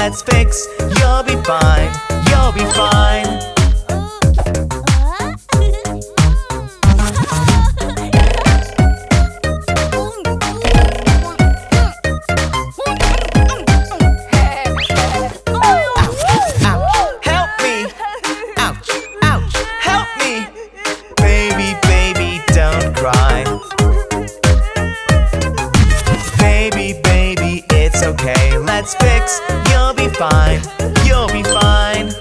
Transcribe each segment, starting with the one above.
let's fix. You'll be fine, you'll be fine. Okay, let's fix. You'll be fine, you'll be fine.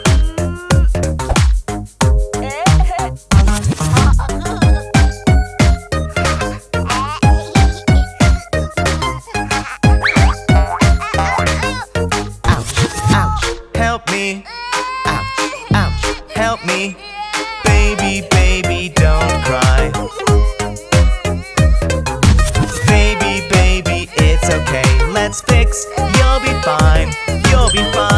Ouch, ouch, help me. Ouch, ouch, help me. Baby, baby, don't cry. Baby, baby, it's okay, let's fix. You'll be fine, you'll be fine.